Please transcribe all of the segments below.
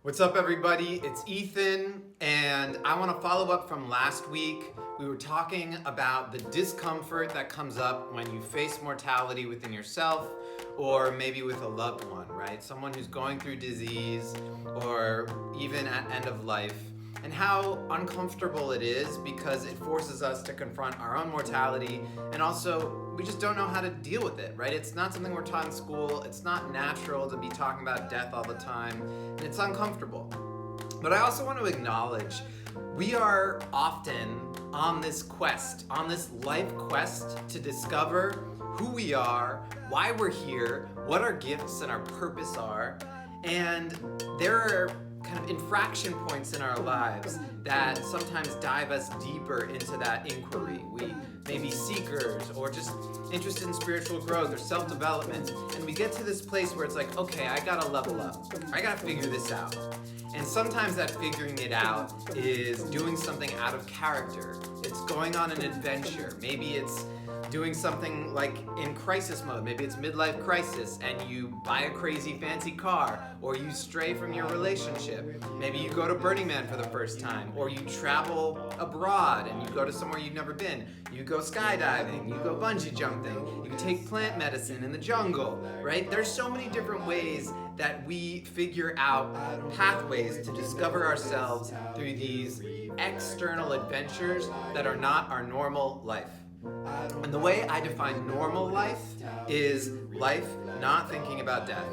What's up, everybody? It's Ethan, and I want to follow up from last week. We were talking about the discomfort that comes up when you face mortality within yourself or maybe with a loved one, right? Someone who's going through disease or even at end of life, and how uncomfortable it is because it forces us to confront our own mortality, and also we just don't know how to deal with it, right? It's not something we're taught in school. It's not natural to be talking about death all the time, and it's uncomfortable. But I also want to acknowledge we are often on this quest, on this life quest to discover who we are, why we're here, what our gifts and our purpose are, and there are kind of infraction points in our lives that sometimes dive us deeper into that inquiry. We may be seekers or just interested in spiritual growth or self-development, and we get to this place where it's like, okay, I gotta level up. I gotta figure this out. And sometimes that figuring it out is doing something out of character. It's going on an adventure. Maybe it's doing something like in crisis mode. Maybe it's midlife crisis and you buy a crazy fancy car, or you stray from your relationship. Maybe you go to Burning Man for the first time, or you travel abroad and you go to somewhere you've never been. You go skydiving, you go bungee jumping, you take plant medicine in the jungle, right? There's so many different ways that we figure out pathways to discover ourselves through these external adventures that are not our normal life. And the way I define normal life is life not thinking about death.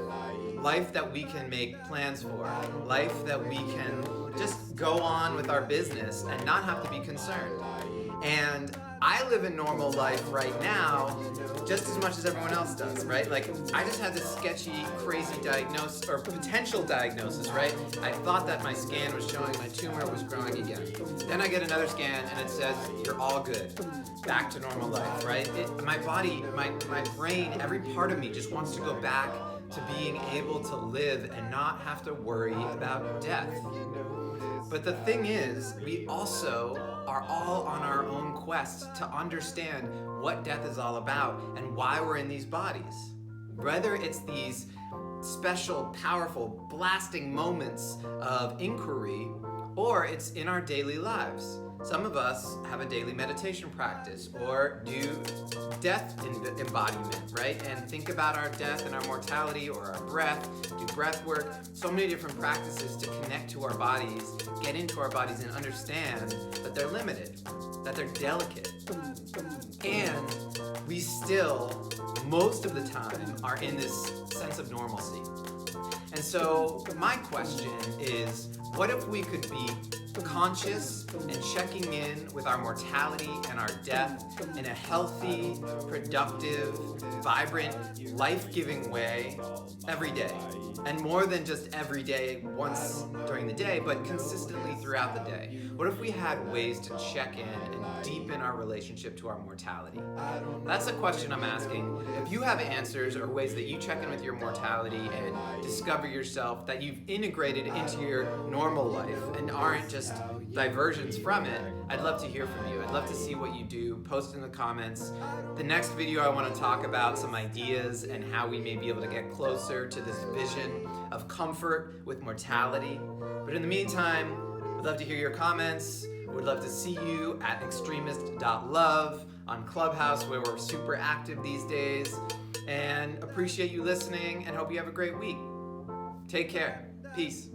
Life that we can make plans for. Life that we can just go on with our business and not have to be concerned. And I live a normal life right now just as much as everyone else does, right? Like, I just had this sketchy, crazy diagnosis, or potential diagnosis, right? I thought that my scan was showing my tumor was growing again. Then I get another scan and it says, you're all good. Back to normal life, right? My body, my brain, every part of me just wants to go back to being able to live and not have to worry about death. But the thing is, we also are all on our own quest to understand what death is all about and why we're in these bodies. Whether it's these special, powerful, blasting moments of inquiry, or it's in our daily lives. Some of us have a daily meditation practice or do death embodiment, right? And think about our death and our mortality, or our breath, do breath work. So many different practices to connect to our bodies, get into our bodies, and understand that they're limited, that they're delicate. And we still, most of the time, are in this sense of normalcy. And so my question is, what if we could be conscious and checking in with our mortality and our death in a healthy, productive, vibrant, life-giving way every day? And more than just every day, once during the day, but consistently throughout the day. What if we had ways to check in and deepen our relationship to our mortality? That's a question I'm asking. If you have answers or ways that you check in with your mortality and discover yourself that you've integrated into your normal life and aren't just diversions from it, I'd love to hear from you. I'd love to see what you do. Post in the comments. The next video, I want to talk about some ideas and how we may be able to get closer to this vision of comfort with mortality. But in the meantime, we'd love to hear your comments. We'd love to see you at extremist.love on Clubhouse, where we're super active these days. And appreciate you listening and hope you have a great week. Take care. Peace.